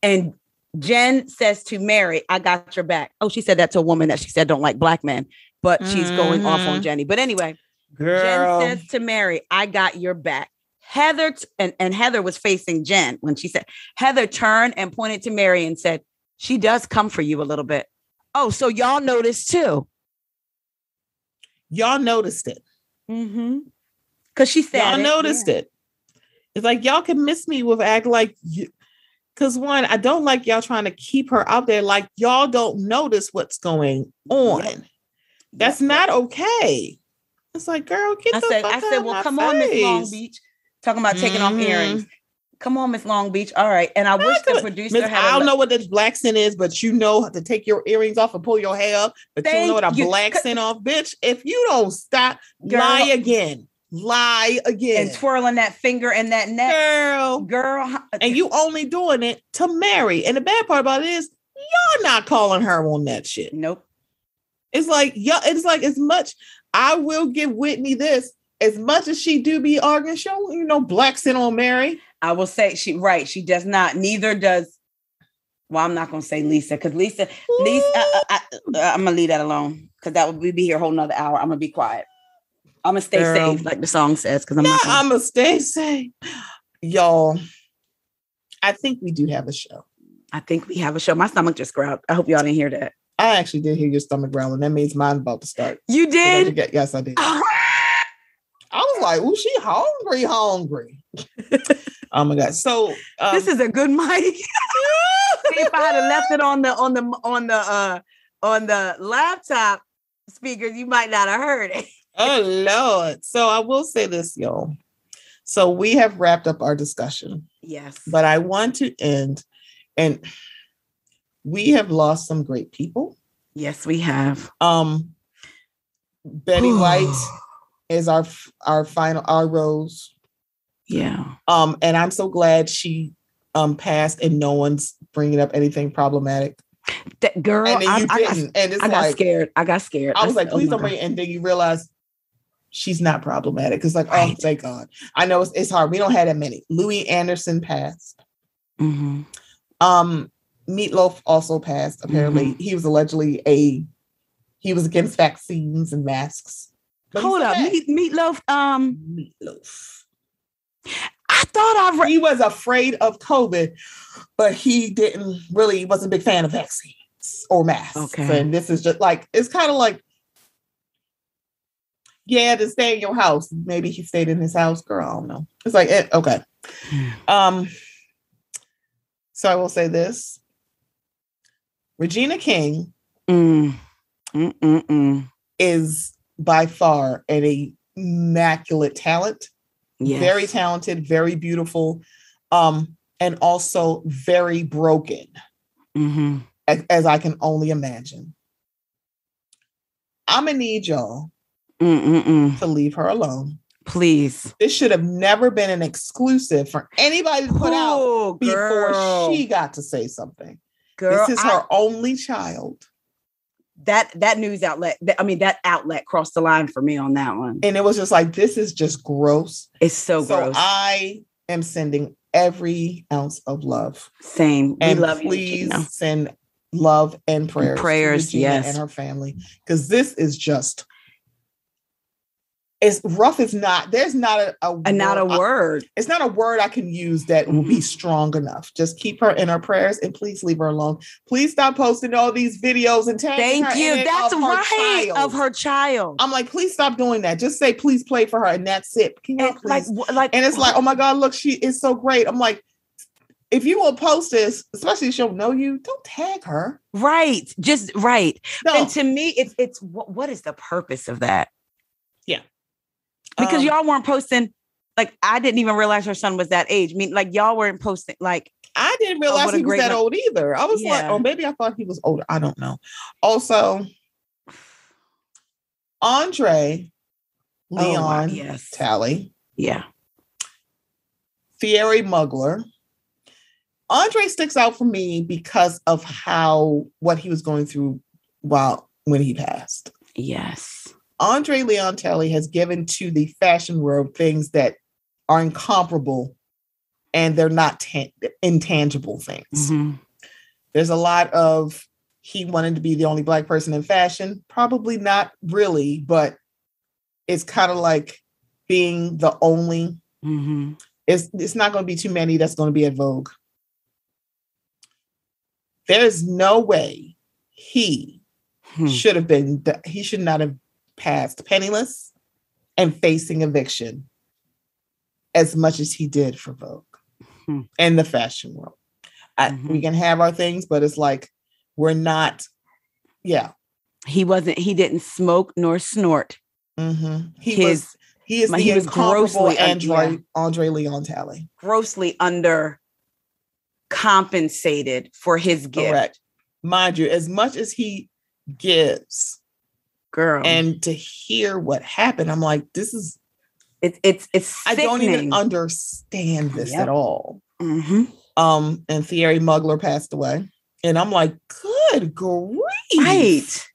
And Jen says to Mary, I got your back. Oh, she said that to a woman that she said don't like black men, but she's going off on Jenny. But anyway, girl. Jen says to Mary, I got your back. Heather, and Heather was facing Jen when she said, Heather turned and pointed to Mary and said, she does come for you a little bit. Oh, so y'all noticed too. Y'all noticed it. Mm-hmm. Because she said y'all noticed it. It's like y'all can miss me with act like you. Because one, I don't like y'all trying to keep her out there like y'all don't notice what's going on. Yep. That's not okay. It's like, girl, get the fuck out of my face. I said, well, come on, Miss Long Beach. Talking about taking off earrings. Come on, Miss Long Beach. All right. And I wish the producer had I don't know what this black sin is, but you know how to take your earrings off and pull your hair up. But you don't know what a black sin off, bitch. If you don't stop, lie again. And twirling that finger and that neck. Girl. And you only doing it to Mary. And the bad part about it is y'all not calling her on that shit. Nope. It's like as much, I will give Whitney this, as much as she do be arguing, she don't, black sin on Mary. I will say she does not. Neither does, well, I'm not going to say Lisa, because Lisa, I'm going to leave that alone, because that would be here a whole nother hour. I'm going to be quiet. I'm going to stay safe, like the song says, because I'm going to stay safe. Y'all, I think we do have a show. My stomach just growled. I hope y'all didn't hear that. I actually did hear your stomach growling. That means mine's about to start. You did? Yes, I did. I was like, "Oh, she hungry." Oh my God! So this is a good mic. If I had left it on the laptop speakers, you might not have heard it. Oh Lord! So I will say this, y'all. So we have wrapped up our discussion. Yes, but I want to end, and we have lost some great people. Yes, we have. Betty White is our rose. Yeah. And I'm so glad she passed and no one's bringing up anything problematic. That girl, and then you didn't. And it's I got scared. I was like, please don't bring it. And then you realize she's not problematic. It's like, right. Oh, thank God. I know it's hard. We don't have that many. Louis Anderson passed. Mm-hmm. Meatloaf also passed. Apparently, he was allegedly he was against vaccines and masks. Hold up, Meatloaf. Meatloaf. I thought he was afraid of COVID, but he wasn't a big fan of vaccines or masks. Okay, and this is just like it's kind of like, yeah, to stay in your house. Maybe he stayed in his house, girl. I don't know. It's like okay. So I will say this. Regina King is by far an immaculate talent. Yes. Very talented, very beautiful, and also very broken, as I can only imagine. I'm going to need y'all to leave her alone. Please. This should have never been an exclusive for anybody to put out before she got to say something. Girl, this is her only child. That news outlet, that outlet crossed the line for me on that one. And it was just like, this is just gross. It's so gross. I am sending every ounce of love. Same. And we love please you, send love and prayers. Prayers, to Regina and her family. Because this is just, it's rough. It's not, there's not a word. It's not a word I can use that will be strong enough. Just keep her in our prayers and please leave her alone. Please stop posting all these videos and tagging her. Thank you. That's right. Of her child. I'm like, please stop doing that. Just say, please play for her. And that's it. Can you please? And it's like, oh my God, look, she is so great. I'm like, if you will post this, especially if she'll know you, don't tag her. Right. Just right. No. And to me, it's what is the purpose of that? Yeah. Because y'all weren't posting, like, I didn't even realize her son was that age. I mean, like, y'all weren't posting, like. I didn't realize he was that old either. I was like, oh, maybe I thought he was older. I don't know. Also, Andre Leon Talley. Yeah. Thierry Mugler. Andre sticks out for me because of what he was going through when he passed. Yes. Andre Leon Talley has given to the fashion world things that are incomparable and they're not intangible things. Mm-hmm. There's a lot of, he wanted to be the only Black person in fashion. Probably not really, but it's kind of like being the only. Mm-hmm. It's not going to be too many that's going to be at Vogue. There's no way he should not have passed penniless and facing eviction as much as he did for Vogue and the fashion world. We can have our things, but it's like, we're not. Yeah. He didn't smoke nor snort. Mm-hmm. He is the incomparable Andre Leon Talley. Grossly undercompensated for his gift. Correct. Mind you, as much as he gives, girl, and to hear what happened, I'm like, this is it's I don't even understand this at all. Mm-hmm. And Thierry Mugler passed away, and I'm like, good grief. Right.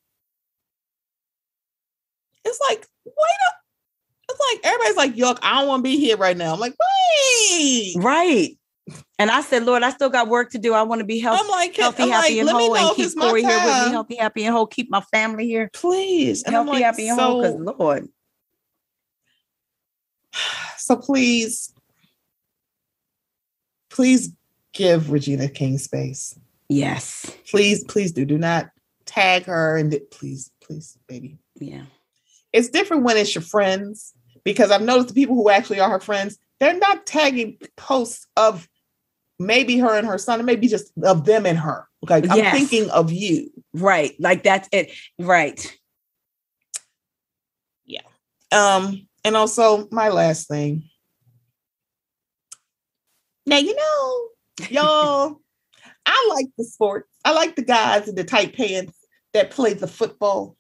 It's like, it's like everybody's like, yuck, I don't want to be here right now. I'm like, wait. Right. And I said, Lord, I still got work to do. I want to be healthy, happy, and whole, and keep Corey here with me, healthy, happy, and whole. Keep my family here, please. And healthy, happy, and whole. Because Lord, so please give Regina King space. Yes, please do. Do not tag her, and please, baby. Yeah, it's different when it's your friends, because I've noticed the people who actually are her friends, they're not tagging posts of maybe her and her son, or maybe just of them and her. Like, I'm thinking of you. Right. Like, that's it. Right. Yeah. And also my last thing. Now, y'all, I like the sports. I like the guys in the tight pants that play the football.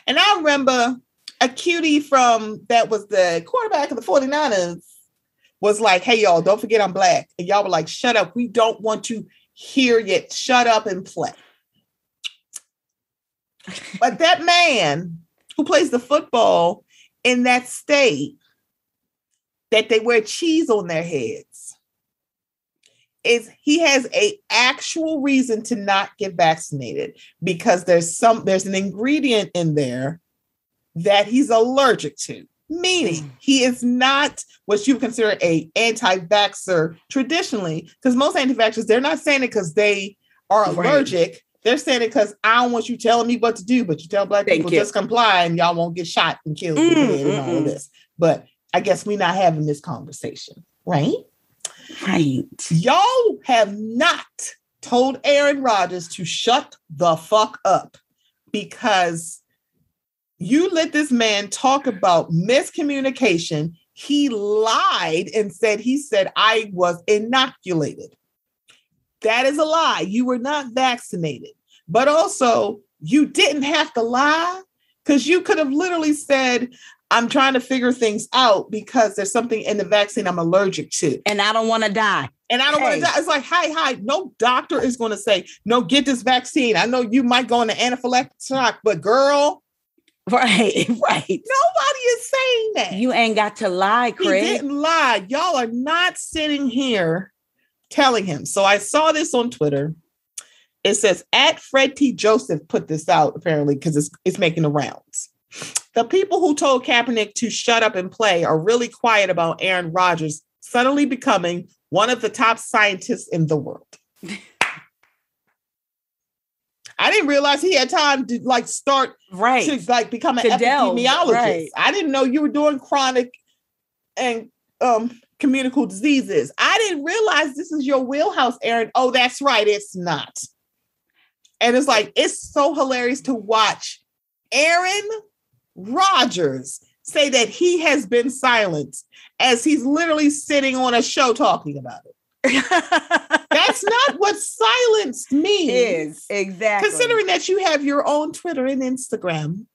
And I remember a cutie that was the quarterback of the 49ers was like, hey, y'all, don't forget I'm Black. And y'all were like, shut up. We don't want to hear you. Shut up and play. But that man who plays the football in that state that they wear cheese on their heads, he has a actual reason to not get vaccinated, because there's an ingredient in there that he's allergic to, meaning he is not what you consider a anti-vaxxer traditionally, because most anti-vaxxers, they're not saying it because they are allergic. Right. They're saying it because I don't want you telling me what to do, but you tell Black people just comply and y'all won't get shot and killed and all of this. But I guess we're not having this conversation, right? Right. Y'all have not told Aaron Rodgers to shut the fuck up, because you let this man talk about miscommunication. He lied and said I was inoculated. That is a lie. You were not vaccinated. But also, you didn't have to lie, because you could have literally said, I'm trying to figure things out because there's something in the vaccine I'm allergic to. And I don't want to die. And I don't want to die. It's like, hi. No doctor is going to say, no, get this vaccine. I know you might go into anaphylactic shock, but girl. Right. Nobody is saying that. You ain't got to lie, Craig. He didn't lie. Y'all are not sitting here telling him. So I saw this on Twitter. It says, at Fred T. Joseph put this out, apparently, because it's making the rounds. The people who told Kaepernick to shut up and play are really quiet about Aaron Rodgers suddenly becoming one of the top scientists in the world. I didn't realize he had time to start to become an epidemiologist. Right. I didn't know you were doing chronic and communicable diseases. I didn't realize this is your wheelhouse, Aaron. Oh, that's right. It's not. And it's so hilarious to watch Aaron Rodgers say that he has been silenced as he's literally sitting on a show talking about it. That's not what silence means. Exactly. Considering that you have your own Twitter and Instagram.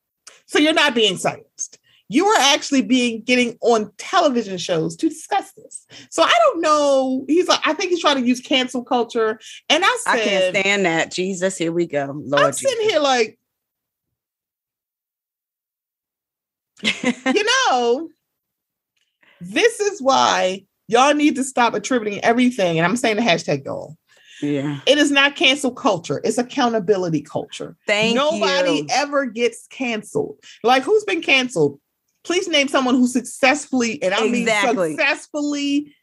So you're not being silenced. You are actually getting on television shows to discuss this. So I don't know. I think he's trying to use cancel culture. And I can't stand that. Jesus, here we go. Lord, I'm sitting here like, this is why y'all need to stop attributing everything. And I'm saying the hashtag y'all. Yeah. It is not cancel culture. It's accountability culture. Nobody ever gets canceled. Like, who's been canceled? Please name someone who successfully, and I mean successfully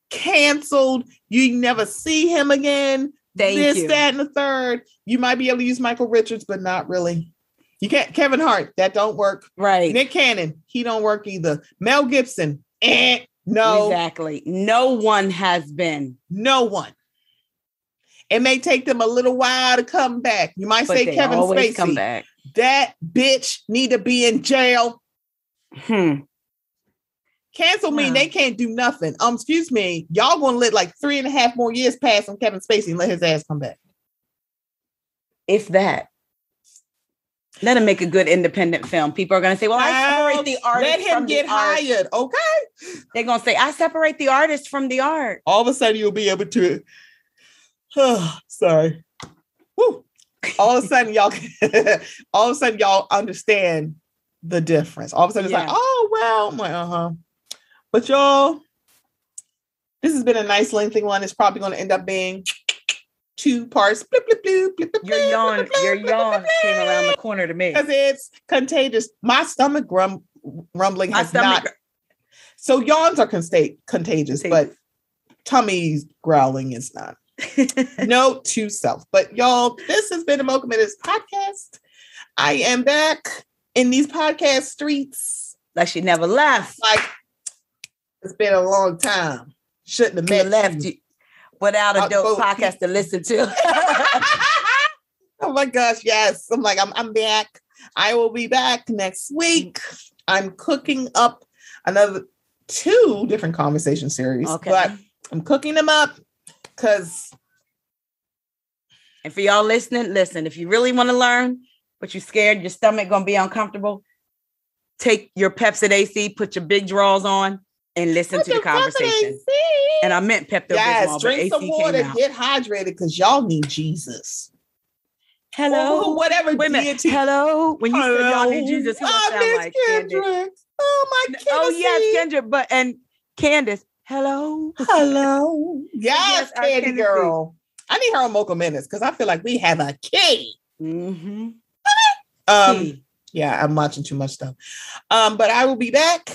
canceled. You never see him again. That, and the third. You might be able to use Michael Richards, but not really. You can't. Kevin Hart, that don't work. Right. Nick Cannon, he don't work either. Mel Gibson, no. Exactly. No one has been. No one. It may take them a little while to come back. You might say Kevin Spacey. Come back. That bitch need to be in jail. Cancel mean they can't do nothing. Excuse me. Y'all gonna let 3.5 more years pass on Kevin Spacey and let his ass come back. If that. Let him make a good independent film. People are going to say, well, I separate the artist. Let him get hired. Okay. They're going to say, I separate the artist from the art. All of a sudden you'll be able to. Sorry. Woo. All of a sudden y'all understand the difference. All of a sudden it's But y'all, this has been a nice lengthy one. It's probably going to end up being 2 parts. Your yawn came around the corner to me. Because it's contagious. My stomach rumbling has not. So yawns are contagious, but tummy growling is not. Note to self. But y'all, this has been a Mocha Minutes podcast. I am back in these podcast streets. Like she never left. Like, it's been a long time. Shouldn't have left you without a dope podcast to listen to. Oh my gosh, yes. I'm like, I'm back. I will be back next week. I'm cooking up another 2 different conversation series, but I'm cooking them up because. And for y'all listening, listen, if you really want to learn, but you're scared, your stomach going to be uncomfortable, take your Pepsid AC, put your big drawers on, and listen to the conversation. And I meant Pepto-Bismol, but AC drink some water, came out. get hydrated, because y'all need Jesus. Hello, whatever deity. Hello, when you said y'all need Jesus, who sound like Candace? Oh my God! Oh yes, Kendra, and Candace. Hello, yes, Candy girl. I need her on Mocha Minutes because I feel like we have a key. Mm-hmm. Yeah, I'm watching too much stuff. But I will be back.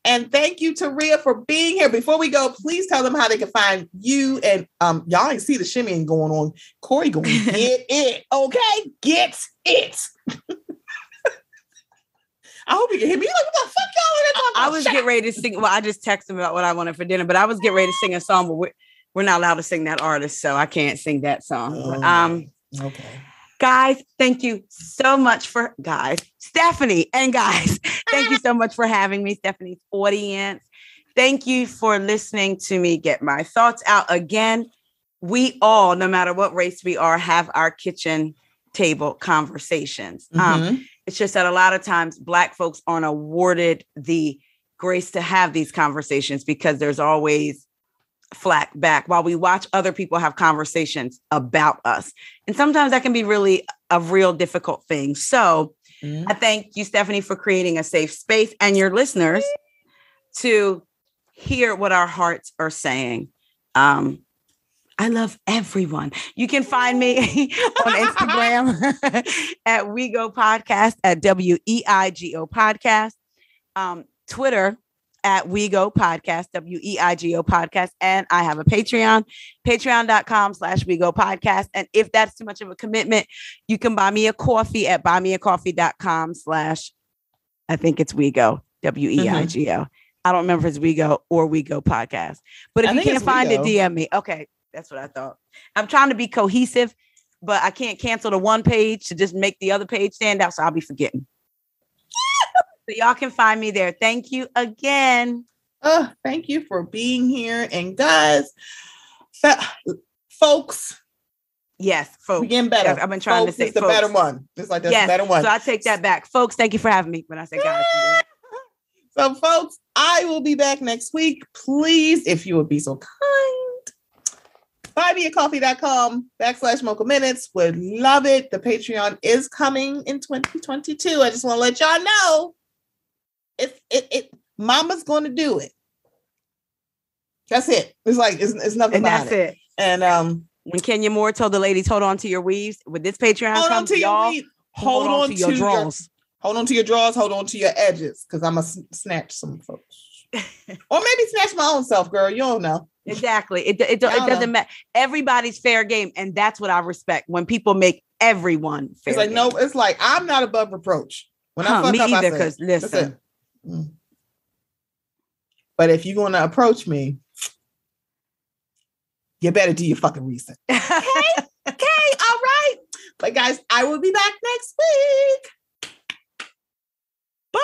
And thank you, Taria, for being here. Before we go, please tell them how they can find you. And y'all ain't see the shimmying going on. Corey going, get it. Okay? Get it. I hope you can hear me. Like, what the fuck y'all I was getting ready to sing. Well, I just texted him about what I wanted for dinner, but I was getting ready to sing a song, but we're not allowed to sing that artist, so I can't sing that song. Okay. Guys, thank you so much for Stephanie and guys, thank you so much for having me, Stephanie's audience. Thank you for listening to me get my thoughts out. Again, we all, no matter what race we are, have our kitchen table conversations. Mm-hmm. It's just that a lot of times Black folks aren't awarded the grace to have these conversations because there's always flack back while we watch other people have conversations about us. And sometimes that can be really a real difficult thing. So I thank you, Stephanie, for creating a safe space and your listeners to hear what our hearts are saying. I love everyone. You can find me on Instagram at WeGo Podcast, at WEIGO Podcast, Twitter at WeGo Podcast, WEIGO Podcast. And I have a Patreon, patreon.com/WeGo Podcast. And if that's too much of a commitment, you can buy me a coffee at buymeacoffee.com/ I think it's WeGo, WEIGO. I don't remember if it's WeGo or WeGo Podcast. But if you can't find it, DM me. Okay, that's what I thought. I'm trying to be cohesive, but I can't cancel the one page to just make the other page stand out. So I'll be forgetting. So y'all can find me there. Thank you again. Thank you for being here. And guys, folks. Yes, folks. We're getting better. Yes, I've been trying folks to say it's the better one. It's like the better one. So I take that back. Folks, thank you for having me. When I say guys. So folks, I will be back next week. Please, if you would be so kind, buymeacoffee.com/Mocha Minutes. Would love it. The Patreon is coming in 2022. I just want to let y'all know. Mama's going to do it. That's it. It's like it's nothing. And that's it. And when Kenya Moore told the ladies, hold on to your weaves, with this Patreon, hold on to your weave. Hold on to your drawers. Hold on to your drawers. Hold on to your edges, because I'm gonna snatch some folks, or maybe snatch my own self, girl. You don't know. Exactly. It doesn't matter. Everybody's fair game, and that's what I respect when people make everyone fair. It's like game. no. It's like I'm not above reproach. When I fuck me up, either. Because listen. But if you're going to approach me, you better do your fucking research. Okay? All right. But guys, I will be back next week. Bye.